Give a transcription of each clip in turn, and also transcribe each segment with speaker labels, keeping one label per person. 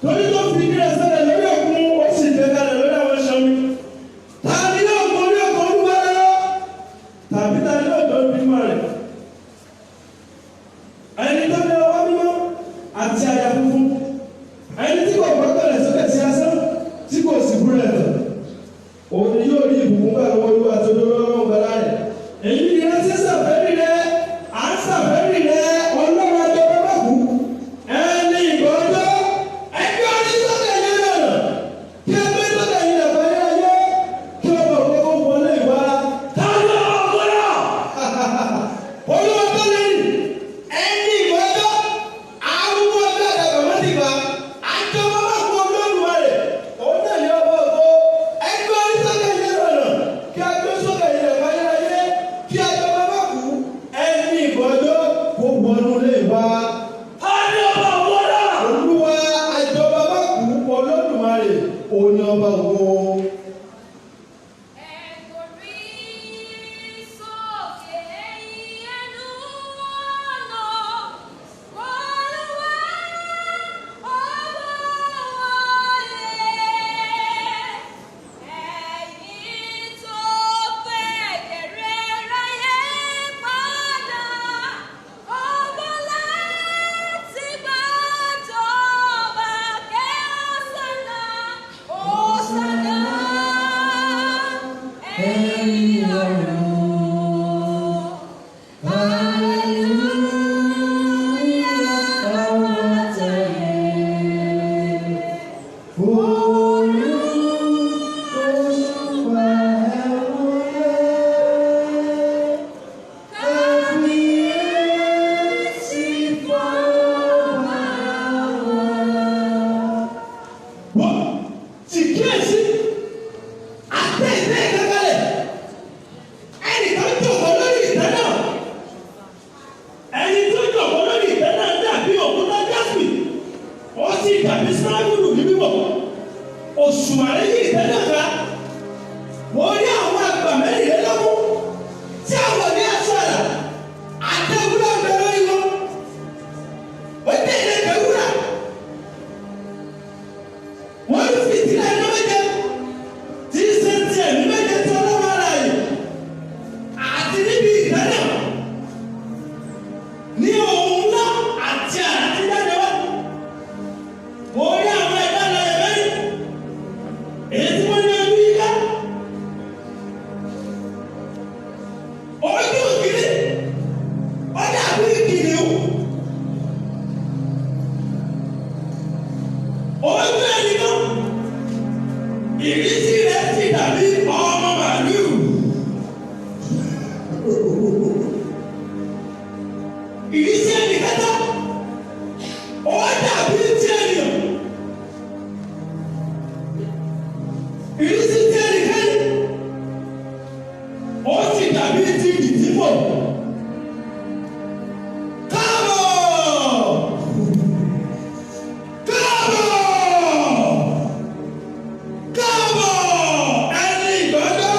Speaker 1: torí tó fi ní ẹsẹ̀ rẹ̀ lórí òkun ó sì gbé kalẹ̀ lórí àwọn ẹṣin mi. Ta ni yóò gorí òkun Olúwa lọ? Tàbí ta ni yóò dán bímọ rẹ̀? Ẹni tó ní ọwọ́ mímọ́ àti àyà funfun, ẹni tí kò gbọ́dọ̀ rẹ̀ sókè sí asán, tí kò sì búrú rẹ̀ tán. Òun ni yóò rí ìbùkún gbà lọ́wọ́ Olúwa tó lọ́wọ́ lọ́wọ́ gbà láàyè. Èyí ni rántí sàfẹ́rì rẹ̀, à ń sàfẹ́rì rẹ̀ Ọlọ́run àjọpọ̀ bá kú. Ẹni ìgbọ́jọ́, ẹgbẹ́ orí sókè yẹn lọ́nà, kí ẹgbẹ́ sókè yẹn lọ́nà yẹn ayé, kí ọmọ òkú wọlé ìwà. Táwọn ọ̀gbọ́dọ̀, Olúwa tó lè rìn, ẹni ìgbọ́jọ́, arúgbó ọjọ́ àdàbọ̀ mọ́tìgbà, àjọpọ̀ bá kú Olódùmarè, òun náà ní ọmọ òkú. Ẹgbẹ́ orí sókè yẹn lọ́nà, kí ẹgbẹ́ sókè yẹn lọ́nà yẹn ayé, kí àjọpọ̀ bá kú. Ẹni ìgbọ́jọ́ kó wọnú lè wá. Olúwa àjọba bá kú Olódùmarè òní ọba ògo. Òṣùmàrè yìí tẹ́lẹ̀ ká wọ́n rí àwọn àgbà mẹ́rìnlélógún tí àwọn ní aṣọ àlà àtẹ̀wúrà ń bẹ lórí wọn. Wọ́n tẹ̀ ilé kẹ́wúrà. Wọ́n rí fìtílà iná méje tí ń ṣe ti ẹ̀mí méje tí Ọlọ́run ara yìí. Àti níbi ìtẹ́lẹ̀ ní ohun ńlá àti àrà tí jáde wá. Wọ́n rí àwọn ẹ̀dá alààyè mẹ́rin. Èyí tí wọ́n ní ọdún yíká. Ojú òkìrí, ọdẹ àbí kìnìún. Ojú ẹnìkan, ìrísí rẹ̀ ti dàbí ọmọ màlúù. Ìrísí ẹnìkẹta, ó dàbí ti ènìyàn. Ìrísí tí ẹnìkan ó sì dàbí ti ìdìbò. Káàbọ̀! Káàbọ̀! Káàbọ̀! Ẹni ìgbọ́jọ́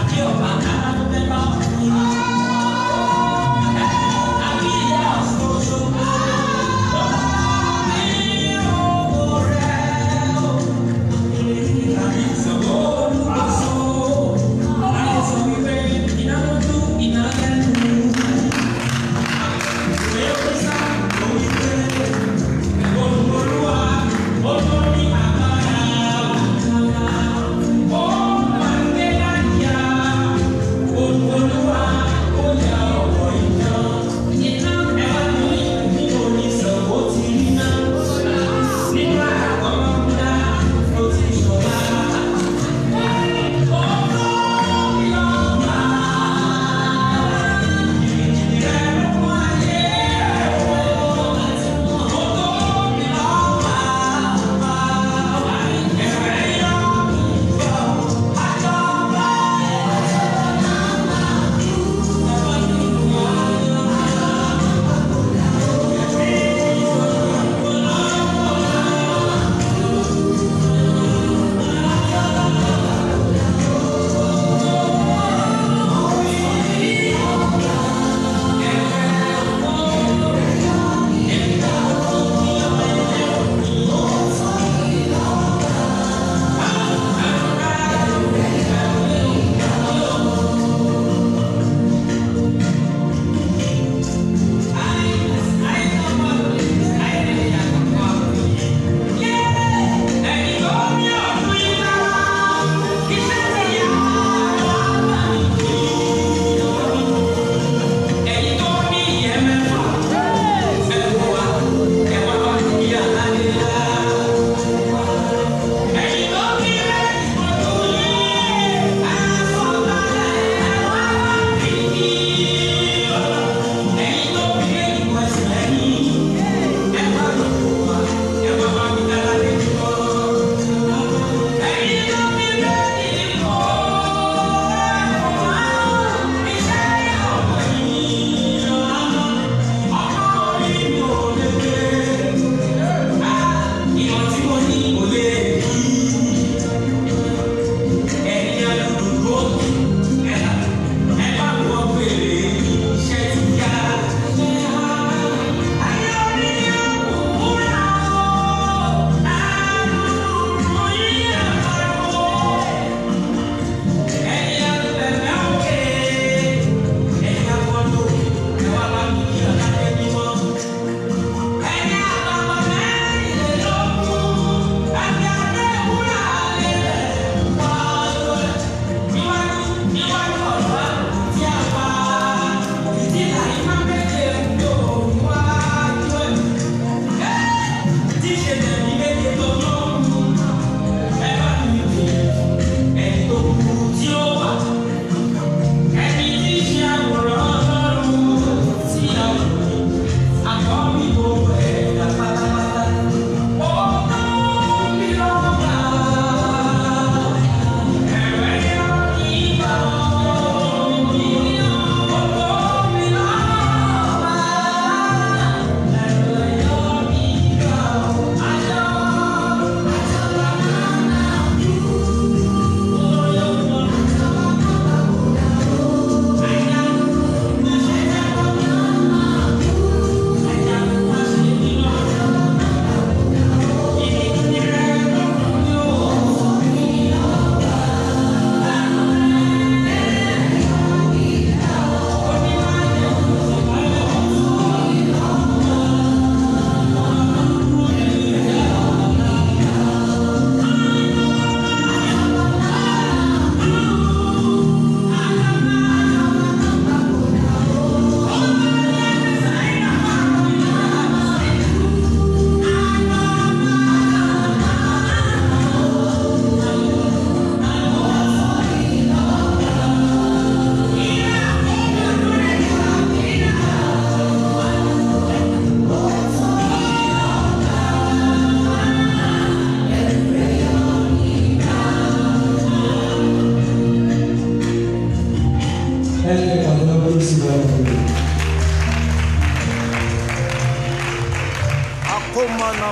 Speaker 2: Aqui, ó,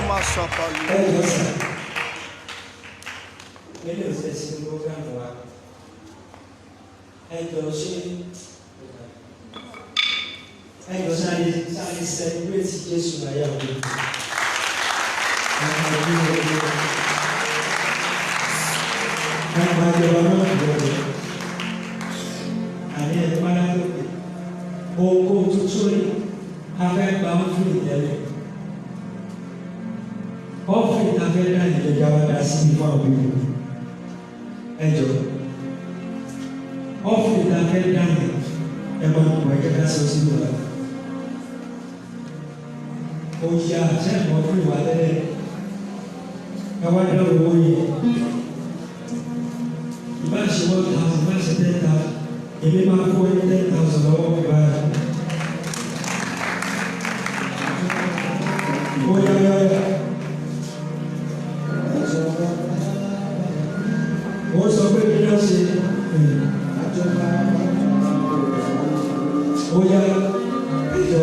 Speaker 2: Mama Sapali.
Speaker 3: Ele usa esse programa lá. Então, sáré celebrate Jésù náà yà wọ́n. Àwọn àjọba náà gbọ́dọ̀. Àní ẹ̀ máa ń lòkè. Ohun tuntun ni afẹ́ gba wọn fún ìtẹ́lẹ̀. Ọ́fìn afẹ́ dá ìjọba wa dá sí ìfọ̀ àwọn ìlú. Ẹjọ́. Ọ́fìn afẹ́ dá ẹ̀bọ̀n ìwà ìjọba sọ sí ìlú wa. Oṣù àṣẹ́gun ọdún ìwà tẹ́lẹ̀ káwá dá owó yìí ìbá ṣe 1,000 ìbá ṣe 10,000 èmi máa kó ní 10,000 lọ́wọ́ mi báyìí. Ó yá ó sọ pé kí ló ṣe ó yá ìjọ.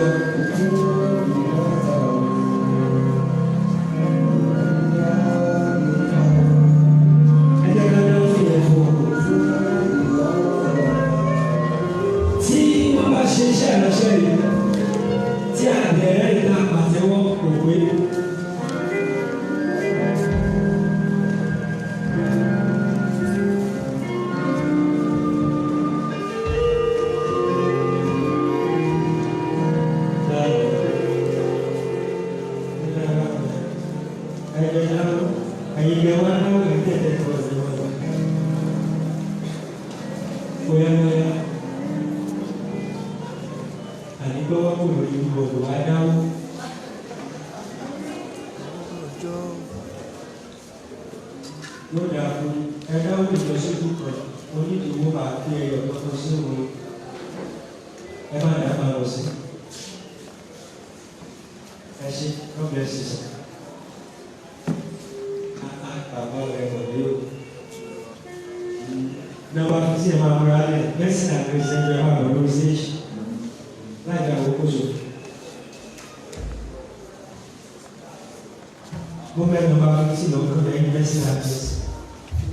Speaker 3: Como é que vai se não quando é que vai ser a gente?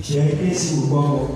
Speaker 3: Já é que esse o bom